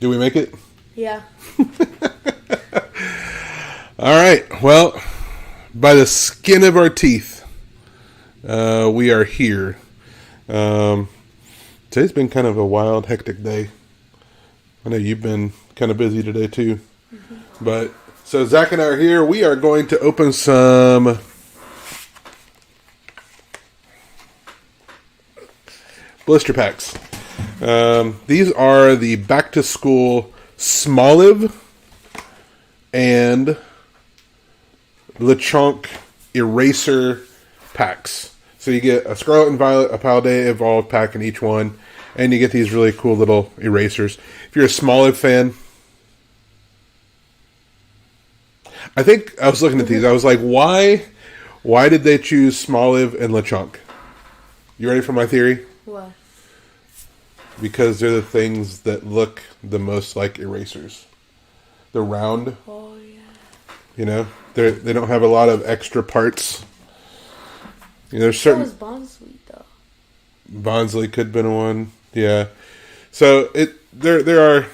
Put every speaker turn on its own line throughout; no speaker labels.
Do we make it?
Yeah.
All right. Well, by the skin of our teeth, we are here. Today's been kind of a wild, hectic day. I know you've been kind of busy today too. Mm-hmm. But so Zach and I are here. We are going to open some blister packs. These are the back to school Smoliv and Lechonk eraser packs. So you get a Scarlet and Violet, a Paldea Evolved pack in each one, and you get these really cool little erasers. If you're a Smoliv fan, I think I was looking at these. I was like, why did they choose Smoliv and Lechonk? You ready for my theory?
What?
Because they're the things that look the most like erasers. They're round.
Oh, yeah.
You know, they don't have a lot of extra parts. You know, there's certain.
That was Bonsley though.
Bonsley could have been one. Yeah. So there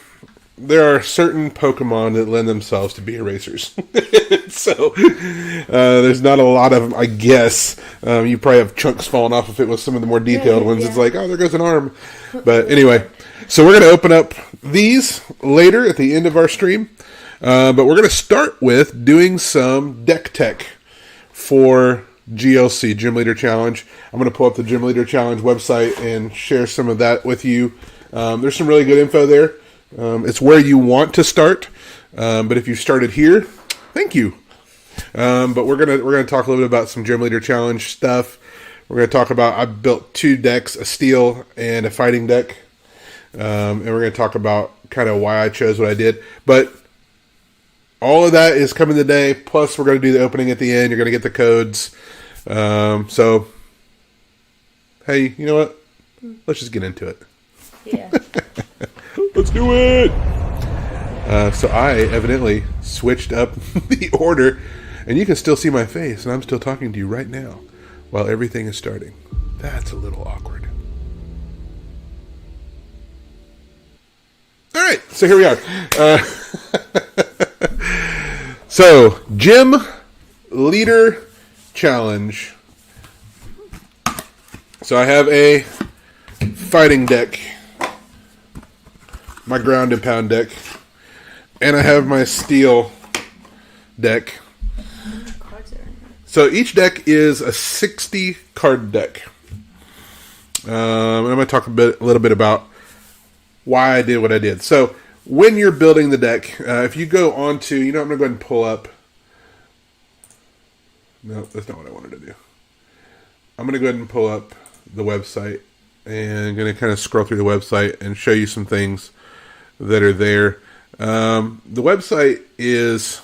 are certain Pokemon that lend themselves to be erasers. So there's not a lot of them, I guess. You probably have chunks falling off if it was some of the more detailed ones. Yeah. It's like, oh, there goes an arm. But anyway, so we're going to open up these later at the end of our stream. But we're going to start with doing some deck tech for GLC, Gym Leader Challenge. I'm going to pull up the Gym Leader Challenge website and share some of that with you. There's some really good info there. It's where you want to start. But if you started here, thank you. But we're gonna talk a little bit about some Gym Leader Challenge stuff. We're gonna talk about, I built 2 decks, a steel and a fighting deck. And we're gonna talk about kind of why I chose what I did. But all of that is coming today. Plus, we're gonna do the opening at the end. You're gonna get the codes. So, hey, you know what? Let's just get into it.
Yeah.
Let's do it! So I evidently switched up the order, and you can still see my face, and I'm still talking to you right now while everything is starting. That's a little awkward. All right, so here we are. So, Gym Leader Challenge. So I have a fighting deck, my ground and pound deck, and I have my steel deck. So each deck is a 60 card deck. And I'm going to talk a little bit about why I did what I did. So when you're building the deck, if you go on to, I'm going to go ahead and pull up. No, that's not what I wanted to do. I'm going to go ahead and pull up the website, and I'm going to kind of scroll through the website and show you some things that are there. The website is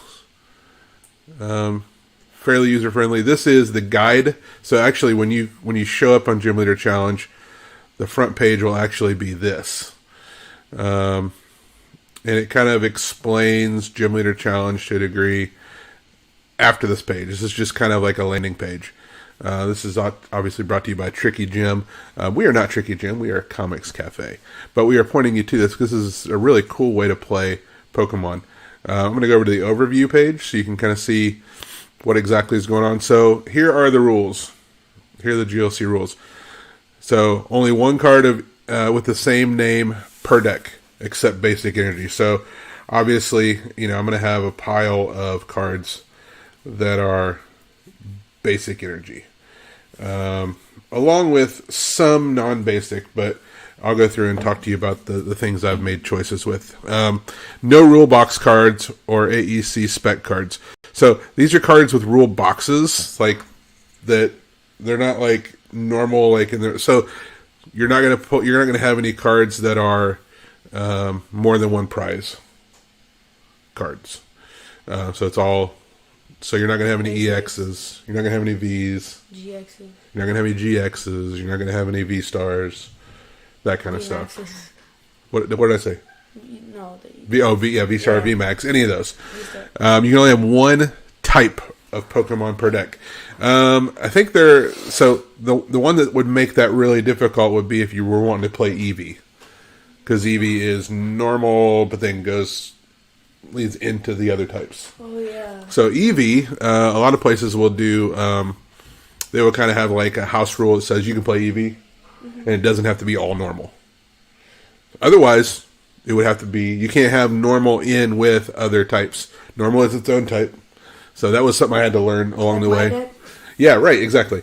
fairly user friendly. This is the guide. So actually, when you show up on Gym Leader Challenge, the front page will actually be this, and it kind of explains Gym Leader Challenge to a degree. After this page, this is just kind of like a landing page. This is obviously brought to you by Tricky Gym. We are not Tricky Gym. We are Comix Cafe. But we are pointing you to this because this is a really cool way to play Pokemon. I'm going to go over to the overview page so you can kind of see what exactly is going on. So here are the rules. Here are the GLC rules. So only one card with the same name per deck except basic energy. So obviously, I'm going to have a pile of cards that are basic energy. Along with some non-basic, but I'll go through and talk to you about the things I've made choices with. No rule box cards or AEC spec cards. So these are cards with rule boxes, like that. They're not like normal, like in there. So you're not gonna have any cards that are more than one prize cards. So it's all. So you're not going to have any EXs. You're not going to have any Vs.
GXs.
You're not going to have any GXs. You're not going to have any V-stars. That kind of stuff. What did I say?
No.
V-star, V-max. Any of those. You can only have one type of Pokemon per deck. I think so the one that would make that really difficult would be if you were wanting to play Eevee. because Eevee is normal, but then leads into the other types.
Oh yeah.
So Eevee, a lot of places will do. They will kind of have like a house rule that says you can play Eevee, and it doesn't have to be all normal. Otherwise, it would have to be. You can't have normal in with other types. Normal is its own type. So that was something I had to learn along the way. Yeah, right, exactly.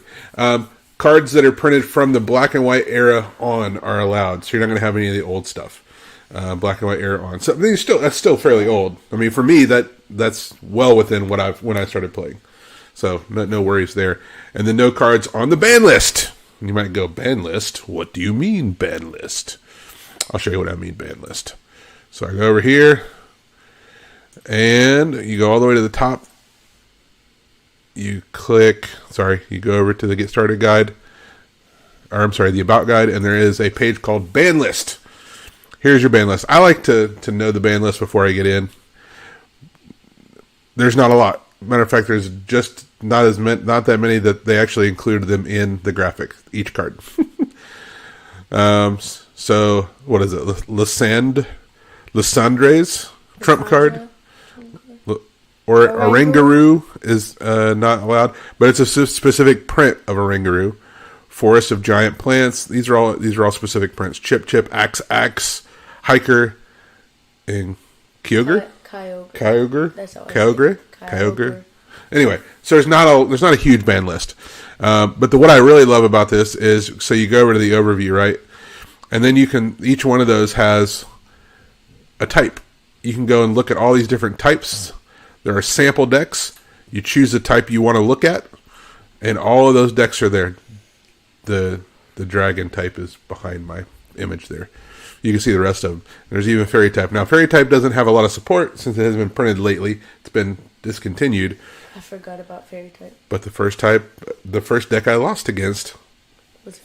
Cards that are printed from the black and white era on are allowed, so you're not going to have any of the old stuff. Black and white era on. So that's still fairly old. I mean, for me, that's well within when I started playing. So no worries there. And then no cards on the ban list. You might go, ban list? What do you mean ban list? I'll show you what I mean ban list. So I go over here, and you go all the way to the top. You go over to the Get Started guide, the About guide, and there is a page called Ban List. Here's your ban list. I like to know the ban list before I get in. There's not a lot. Matter of fact, there's just not that many that they actually included them in the graphic, each card. So, what is it? Lysandre's trump card. Or Oranguru is not allowed, but it's a specific print of Oranguru. Forest of Giant Plants. These are all specific prints. Chip, Axe, Hiker, and Kyogre. Kyogre. Anyway, so there's not a huge ban list. But what I really love about this is, so you go over to the overview, right? And then each one of those has a type. You can go and look at all these different types. There are sample decks. You choose the type you want to look at, and all of those decks are there. The dragon type is behind my image there. You can see the rest of them. There's even fairy type. Now, fairy type doesn't have a lot of support since it hasn't been printed lately. It's been discontinued.
I forgot about fairy type.
But the first deck I lost against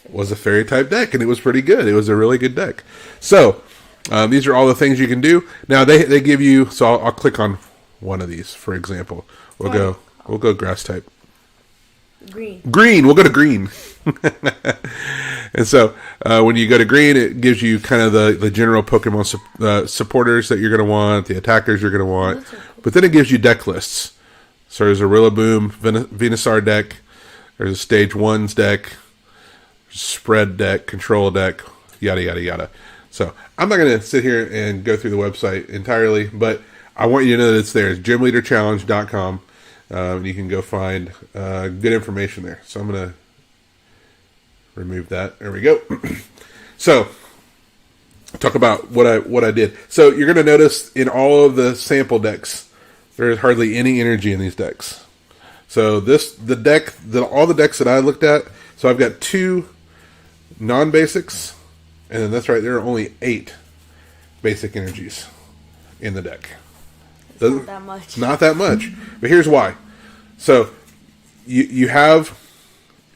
was a fairy type deck, and it was pretty good. It was a really good deck. So, these are all the things you can do. Now, they give you, so I'll click on one of these, for example. We'll go grass type. Green. We'll go to green. And so when you go to green, it gives you kind of the general Pokemon supporters that you're going to want, the attackers you're going to want. Cool. But then it gives you deck lists. So there's a Rillaboom, Venusaur deck. There's a Stage 1's deck. Spread deck, control deck, yada, yada, yada. So I'm not going to sit here and go through the website entirely, but I want you to know that it's there. It's gymleaderchallenge.com. And you can go find good information there. So I'm going to remove that. There we go. So, talk about what I did. So you're going to notice in all of the sample decks, there's hardly any energy in these decks. So all the decks that I looked at, so I've got 2 non-basics, and then that's right, there are only 8 basic energies in the deck.
Not that much.
It's not that much. But here's why. So, you have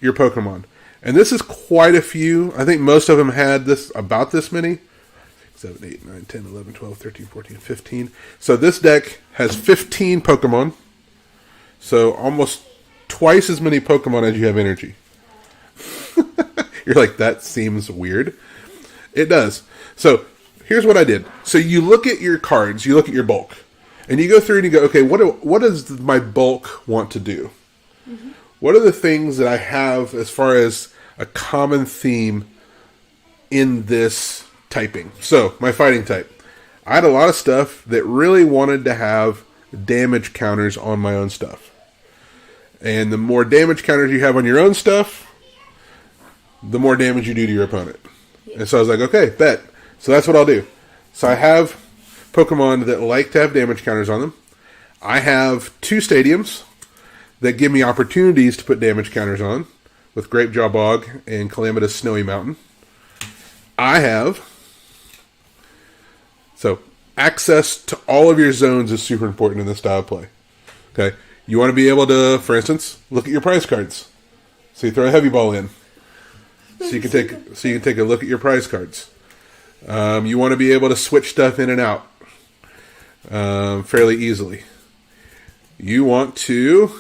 your Pokemon. And this is quite a few. I think most of them had about this many. 7, 8, 9, 10, 11, 12, 13, 14, 15. So this deck has 15 Pokemon. So almost twice as many Pokemon as you have energy. You're like, that seems weird. It does. So here's what I did. So you look at your cards, you look at your bulk. And you go through and you go, okay, what does my bulk want to do? Mm-hmm. What are the things that I have as far as a common theme in this typing? So, my fighting type. I had a lot of stuff that really wanted to have damage counters on my own stuff. And the more damage counters you have on your own stuff, the more damage you do to your opponent. Yeah. And so I was like, okay, bet. So that's what I'll do. So I have Pokemon that like to have damage counters on them. I have 2 stadiums that give me opportunities to put damage counters on, with Grapejaw Bog and Calamitous Snowy Mountain. So access to all of your zones is super important in this style of play. Okay, you want to be able to, for instance, look at your prize cards. So you throw a heavy ball in, so you can take a look at your prize cards. You want to be able to switch stuff in and out fairly easily. You want to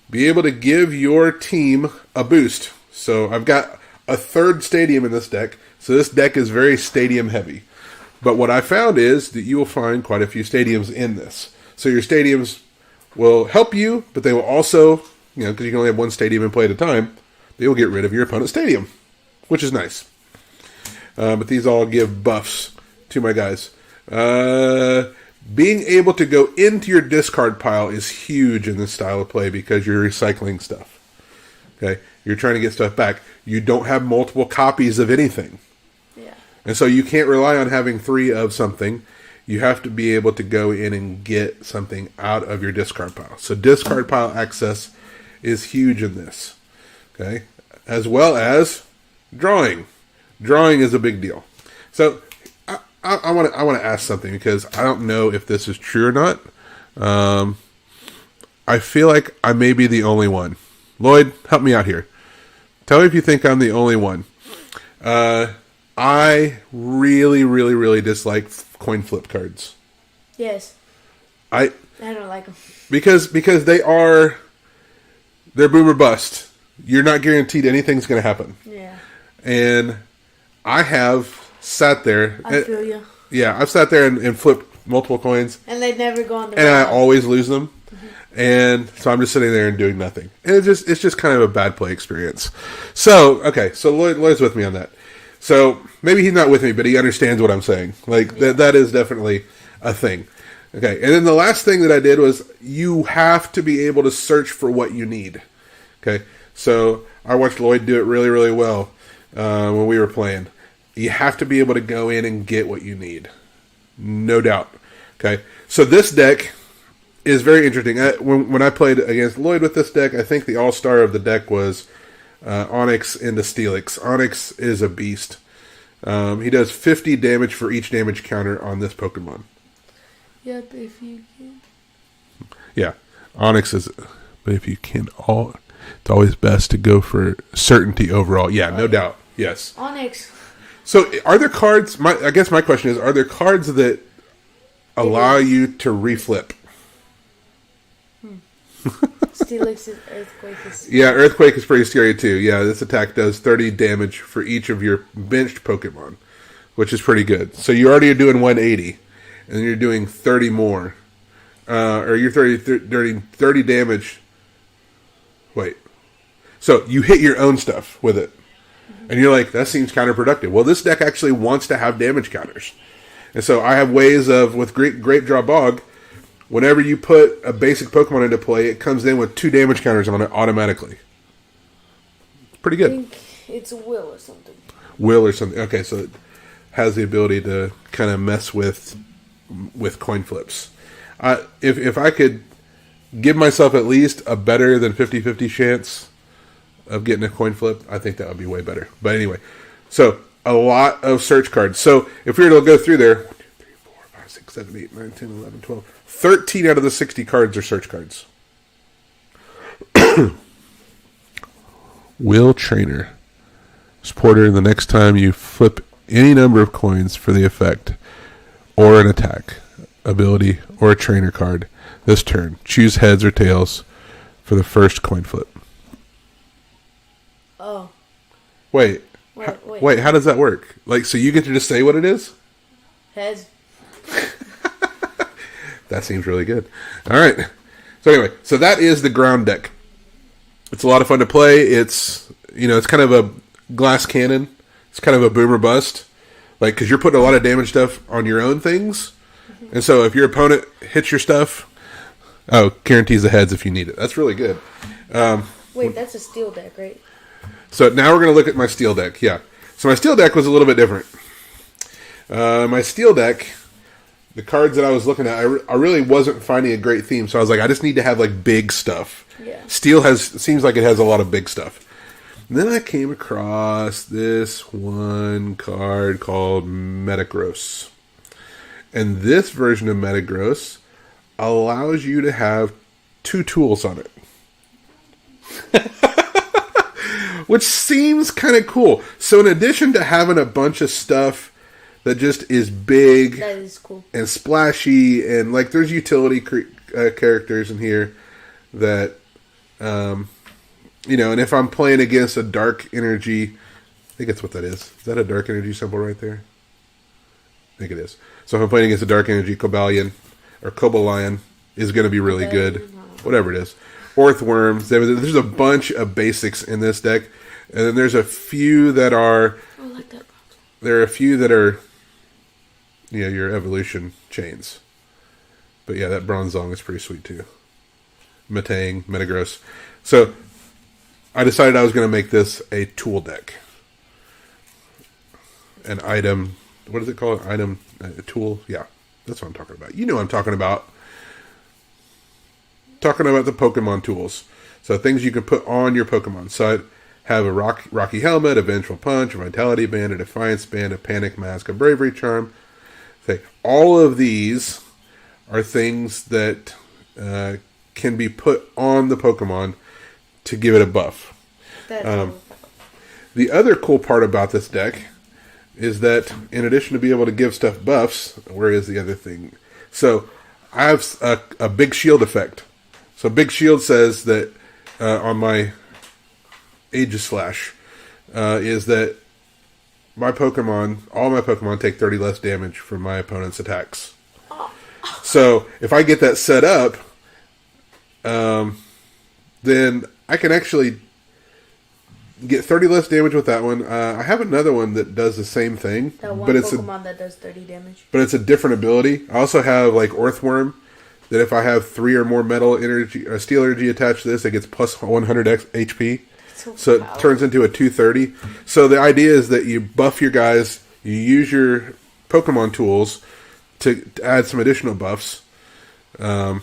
be able to give your team a boost. So I've got a 3rd stadium in this deck. So this deck is very stadium heavy. But what I found is that you will find quite a few stadiums in this. So your stadiums will help you, but they will also, because you can only have one stadium and play at a time, they will get rid of your opponent's stadium, which is nice. But these all give buffs to my guys. Being able to go into your discard pile is huge in this style of play because you're recycling stuff. Okay, you're trying to get stuff back. You don't have multiple copies of anything.
Yeah.
And so you can't rely on having 3 of something. You have to be able to go in and get something out of your discard pile. So discard pile access is huge in this. Okay, as well as drawing. Drawing is a big deal. So I want to ask something because I don't know if this is true or not. I feel like I may be the only one. Lloyd, help me out here. Tell me if you think I'm the only one. I really, really, really dislike coin flip cards.
Yes.
I
don't like them.
Because they're boom or bust. You're not guaranteed anything's going to happen.
Yeah.
And I have sat there.
I feel you.
Yeah, I've sat there and flipped multiple coins.
And they never go on the
And
bottom.
I always lose them. Mm-hmm. And so I'm just sitting there and doing nothing. And it's just kind of a bad play experience. So, okay, so Lloyd's with me on that. So maybe he's not with me, but he understands what I'm saying. Like, that is definitely a thing. Okay, and then the last thing that I did was you have to be able to search for what you need. Okay, so I watched Lloyd do it really, really well when we were playing. You have to be able to go in and get what you need. No doubt. Okay, so this deck is very interesting. When I played against Lloyd with this deck, I think the all-star of the deck was Onyx into Steelix. Onyx is a beast. He does 50 damage for each damage counter on this Pokemon.
Yep, if you can.
Yeah, Onyx is... But if you can... It's always best to go for certainty overall. Yeah, no doubt. Yes.
Onyx.
So, are there cards... I guess my question is, are there cards that allow you to reflip?
Steelix is Earthquake.
Yeah, Earthquake is pretty scary too. Yeah, this attack does 30 damage for each of your benched Pokemon, which is pretty good. So you already are doing 180, and then you're doing 30 more. Or you're 30 damage. Wait. So you hit your own stuff with it. And you're like, that seems counterproductive. Well, this deck actually wants to have damage counters. And so I have ways of, with Great Draw Bog, whenever you put a basic Pokemon into play, it comes in with 2 damage counters on it automatically. Pretty good.
I think it's a will or something.
Will or something. Okay, so it has the ability to kind of mess with coin flips. If I could give myself at least a better than 50-50 chance of getting a coin flip, I think that would be way better. But anyway, so a lot of search cards. So if we were to go through there, 1, 2, 3, 4, 5, 6, 7, 8, 9, 10, 11, 12, 13 out of the 60 cards are search cards. Will Trainer. Supporter, the next time you flip any number of coins for the effect or an attack, ability, or a trainer card this turn, choose heads or tails for the first coin flip.
Oh.
Wait, how does that work? Like, so you get to just say what it is?
Heads.
That seems really good. All right. So anyway, so that is the ground deck. It's a lot of fun to play. It's, it's kind of a glass cannon. It's kind of a boomer bust. Like, because you're putting a lot of damage stuff on your own things. And so if your opponent hits your stuff, guarantees the heads if you need it. That's really good.
Wait, that's a steel deck, right?
So now we're going to look at my steel deck. Yeah. So my steel deck was a little bit different. My steel deck, the cards that I was looking at, I really wasn't finding a great theme. So I was like, I just need to have like big stuff.
Yeah.
Steel seems like it has a lot of big stuff. And then I came across this one card called Metagross. And this version of Metagross allows you to have 2 tools on it. Which seems kind of cool. So in addition to having a bunch of stuff that just is big,
that is cool,
and splashy, and like there's utility characters in here that, and if I'm playing against a dark energy, I think that's what that is. Is that a dark energy symbol right there? think it is. So if I'm playing against a Dark Energy Cobalion or Cobalion, is going to be really good. Whatever it is. Orthworms. There's a bunch of basics in this deck. And then there's a few that are...
I like that.
There are a few that are... your evolution chains. But yeah, that Bronzong is pretty sweet too. Metang, Metagross. So, I decided I was going to make this a tool deck. An item... What is it called? Item... tool? Yeah, that's what I'm talking about. You know what I'm talking about. Talking about the Pokemon tools. So, things you can put on your Pokemon. So, I have a Rocky Helmet, a Vengeful Punch, a Vitality Band, a Defiance Band, a Panic Mask, a Bravery Charm. All of these are things that can be put on the Pokemon to give it a buff. The other cool part about this deck is that in addition to being able to give stuff buffs, where is the other thing? So I have a big shield effect. So big shield says that on my Aegislash is that all my Pokemon take 30 less damage from my opponent's attacks. So if I get that set up, then I can actually get 30 less damage with that one. I have another one that does the same thing.
That one Pokemon that does 30 damage.
But it's a different ability. I also have like Orthworm, that if I have 3 or more metal energy or steel energy attached to this, it gets plus 100 HP. So it turns into a 230. So the idea is that you buff your guys, you use your Pokemon tools to add some additional buffs. And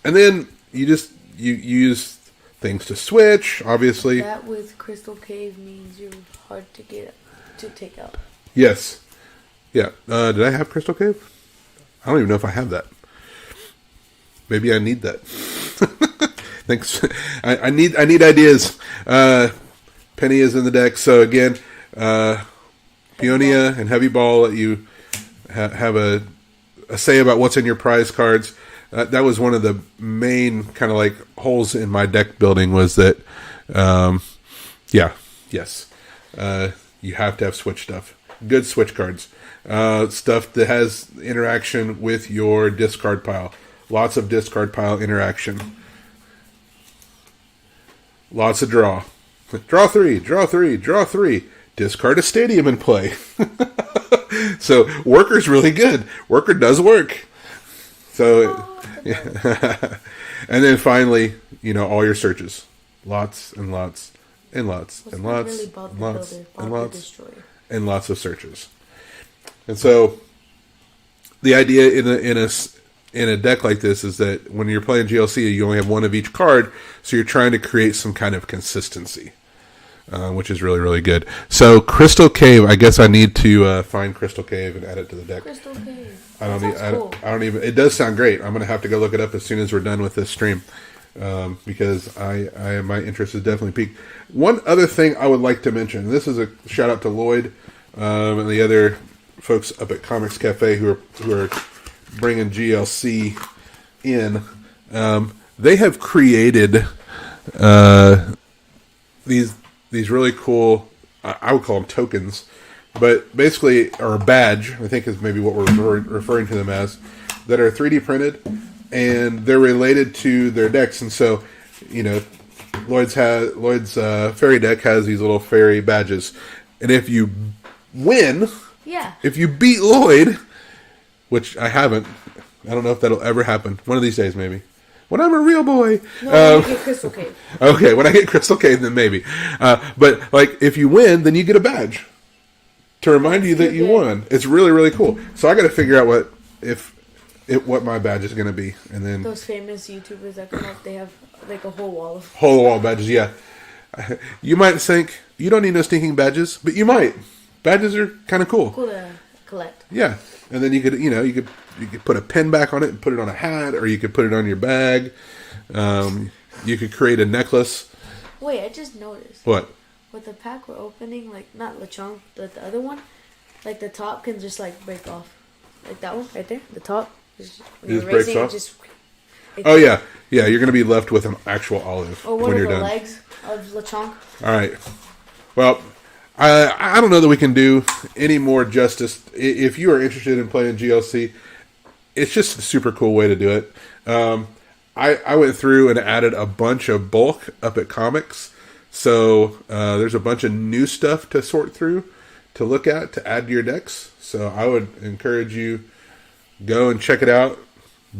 then you use things to switch, obviously.
That with Crystal Cave means you're hard to take out.
Yes. Yeah. Did I have Crystal Cave? I don't even know if I have that. Maybe I need that. Thanks. I need ideas. Penny is in the deck, so again, Peonia and Heavy Ball let you have a say about what's in your prize cards. That was one of the main kind of like holes in my deck building was that, you have to have switch stuff. Good switch cards. Stuff that has interaction with your discard pile. Lots of discard pile interaction. Lots of draw. Draw 3, draw 3, draw 3. Discard a stadium and play. So, Worker's really good. Worker does work. So, yeah. And then finally, all your searches. Lots and lots and lots and lots and lots and lots and lots of searches. And so, the idea in a deck like this is that when you're playing GLC, you only have one of each card, so you're trying to create some kind of consistency, which is really, really good. So, Crystal Cave, I guess I need to find Crystal Cave and add it to the deck.
Crystal Cave.
I don't even. It does sound great. I'm going to have to go look it up as soon as we're done with this stream, because my interest is definitely peaked. One other thing I would like to mention. This is a shout out to Lloyd and the other folks up at Comix Cafe who are bringing GLC in. They have created these really cool, I would call them tokens, but basically, or a badge, I think is maybe what we're referring to them as, that are 3D printed, and they're related to their decks. And so, Lloyd's fairy deck has these little fairy badges, and if you win, if you beat Lloyd, which I haven't, I don't know if that'll ever happen. One of these days, maybe. When I'm a real boy.
No, when I get Crystal Cave.
Okay, when I get Crystal Cave, then maybe. But, if you win, then you get a badge to remind you that you won. It's really, really cool. So I got to figure out what my badge is going to be. And then
those famous YouTubers that come up, they have, like, a whole wall of
badges, yeah. You might think, you don't need no stinking badges, but you might. Badges are kind of cool.
Cool to collect.
Yeah. And then you could put a pin back on it and put it on a hat, or you could put it on your bag. You could create a necklace.
Wait, I just noticed.
What?
With the pack we're opening, like, not Lechonk, but the other one, like, the top can just, like, break off. Like that one right there, the top. When you're
breaks
raising,
off?
Oh,
yeah. Yeah, you're going to be left with an actual olive
or
when you're done.
Or one of the legs of Lechonk.
All right. Well, I don't know that we can do any more justice. If you are interested in playing GLC, it's just a super cool way to do it. I went through and added a bunch of bulk up at Comix. So there's a bunch of new stuff to sort through, to look at, to add to your decks. So I would encourage you, go and check it out.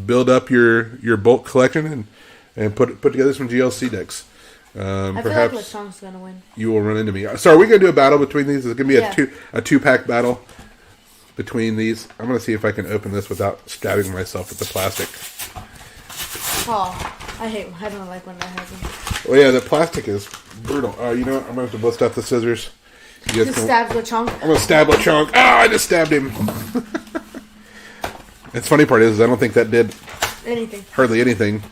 Build up your bulk collection and put together some GLC decks.
I feel like LeChunk's going to win.
You will run into me. So are we going to do a battle between these? It's going to be a two-pack battle between these. I'm going to see if I can open this without stabbing myself with the plastic.
Oh, I don't like when that happens.
Well, yeah, the plastic is brutal. You know what? I'm going to have to bust out the scissors.
You stabbed LeChunk?
I'm going to stab LeChunk. Oh, I just stabbed him. The funny part is I don't think that did hardly anything.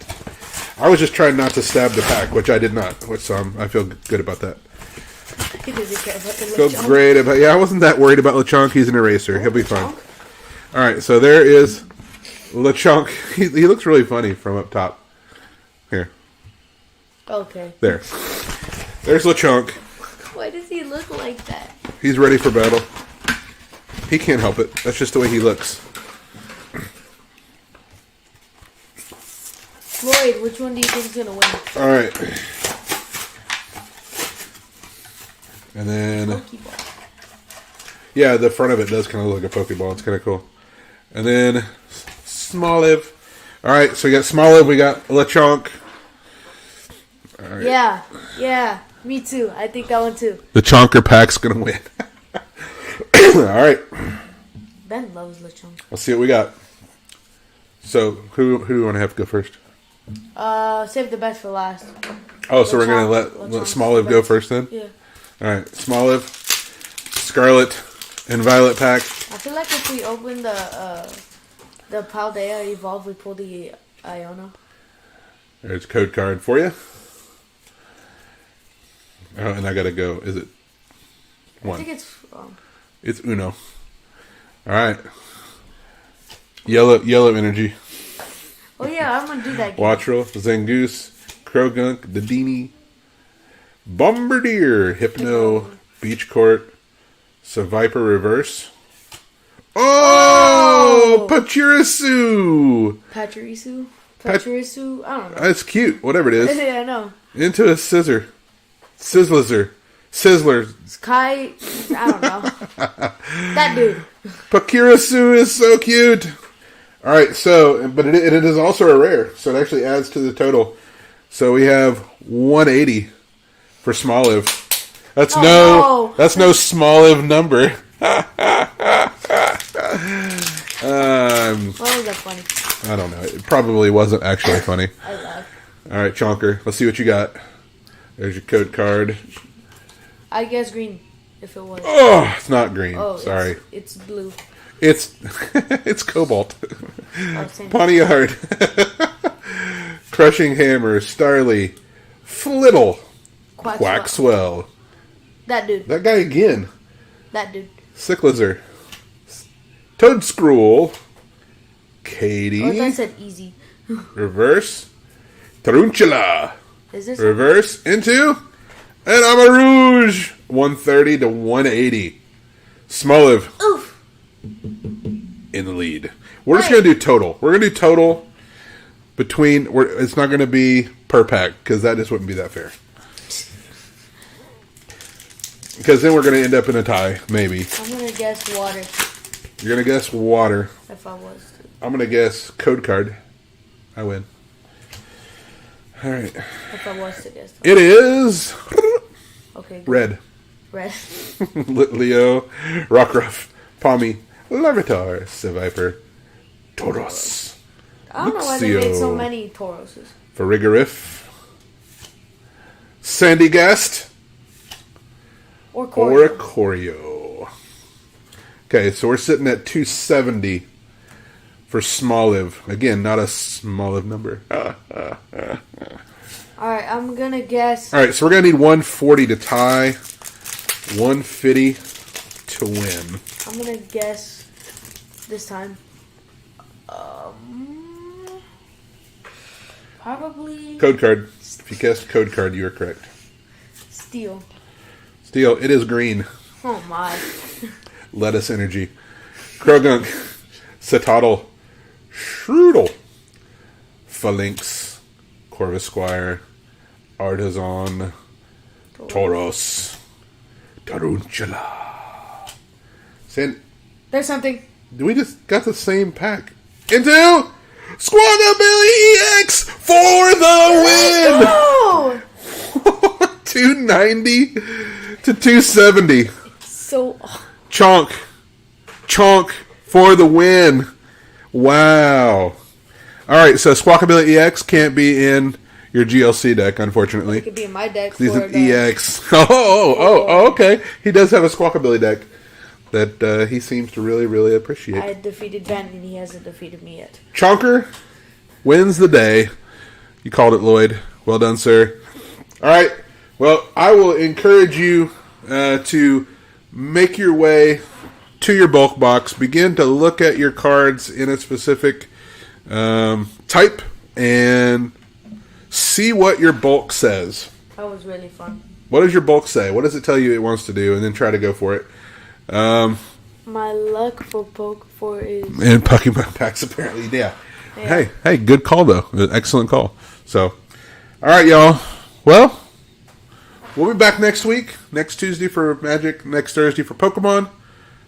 I was just trying not to stab the pack, which I did not. Which I feel good about that. Feel great about. Yeah, I wasn't that worried about LeChunk. He's an eraser. He'll be fine. All right, so there is LeChunk. He looks really funny from up top. Here.
Okay.
There's LeChunk.
Why does he look like that?
He's ready for battle. He can't help it. That's just the way he looks.
Lloyd, which one do you think is going to win?
All right. And then...
Pokeball.
Yeah, the front of it does kind of look like a Pokeball. It's kind of cool. And then Smoliv. All right, so we got Smoliv. We got LeChonk. All right.
Yeah. Me too. I think that one too.
The Chonker pack's going to win. All right.
Ben loves LeChonk.
Let's see what we got. So, who do we want to have go first?
Save the best for last.
Oh, so we're going to let Smoliv go first then?
Yeah.
All right, Smoliv, Scarlet, and Violet pack.
I feel like if we open the Paldea Evolve, we pull the Iono.
There's a code card for you. Oh, and I got to go. Is it one?
I think it's wrong.
It's Uno. All right. Yellow energy.
Oh yeah, I'm gonna do that.
Wattrel, Zangoose, Krogunk, Dedenne, Bombardier, Hypno, Beach Court, Seviper Reverse. Oh! Pachirisu!
Pachirisu? I don't know.
That's cute. Whatever it is.
Yeah, I know.
Into a Sizzler.
Sky, I don't know. That dude.
Pachirisu is so cute. All right, so, but it is also a rare, so it actually adds to the total. So we have 180 for Smoliv. That's no Smoliv number.
Why was that funny?
I don't know. It probably wasn't actually funny.
I laughed.
All right, Chonker. Let's see what you got. There's your code card.
I guess green, if it was.
Oh, it's not green.
Oh,
sorry.
It's blue.
It's Cobalt.
Same.
Pawniard. Crushing Hammer. Starly. Flittle. Quaxwell.
That dude.
That guy again.
That dude.
Cyclizer. Toadscroll. Katie.
Oh, that said easy.
Reverse. Taruntula.
Is this
Reverse into an Amarouge. 130 to 180. Smoliv.
Oof.
In the lead. We're just going to do total. We're going to do total between... it's not going to be per pack, because that just wouldn't be that fair. Because then we're going to end up in a tie, maybe.
I'm going to guess water.
You're going to guess water.
If I was to.
I'm going to guess code card. I win. All right.
If I was to guess.
It is...
Okay.
Red.
Leo,
Rockruff, Palmy, Larvitar, Seviper, Tauros.
I don't know why they made so many Tauroses.
Farigirif, Sandygast,
or
Choreo. Okay, so we're sitting at 270 for Smoliv. Again, not a Smoliv number.
Alright, I'm going to guess.
Alright, so we're going to need 140 to tie, 150 to win.
I'm going to guess this time. Probably...
Code card. If you guessed code card, you are correct.
Steel.
Steel, it is green.
Oh my.
Lettuce energy. Krogunk. Citadel. Shrewdle. Phalanx. Corvisquire. Artisan. Tauros. Taruntula. San,
There's something.
we just got the same pack. Into Squawkabilly EX for the win!
Oh!
290 to 270.
So.
Chonk for the win. Wow. Alright, so Squawkabilly EX can't be in your GLC deck, unfortunately.
It could be in my deck.
He's
for
an
the-
EX. Okay. He does have a Squawkabilly deck that he seems to really, really appreciate.
I defeated Ben and he hasn't defeated me yet.
Chonker wins the day. You called it, Lloyd. Well done, sir. All right. Well, I will encourage you to make your way to your bulk box. Begin to look at your cards in a specific type and see what your bulk says.
That was really fun.
What does your bulk say? What does it tell you it wants to do? And then try to go for it.
My luck for is.
And Pokemon packs, apparently, yeah. Hey, good call, though. Excellent call. So, all right, y'all. Well, we'll be back next week. Next Tuesday for Magic. Next Thursday for Pokemon.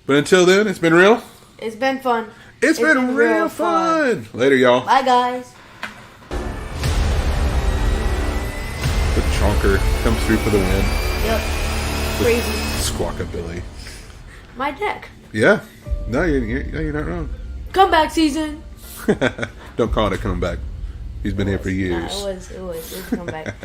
But until then, it's been real.
It's been fun.
It's been real fun. Later, y'all.
Bye, guys.
The Chonker comes through for the win.
Yep. Crazy.
Squawkabilly.
My deck.
Yeah. No, you're not wrong.
Comeback season.
Don't call it a comeback. He's been here for years.
Nah, it was a comeback.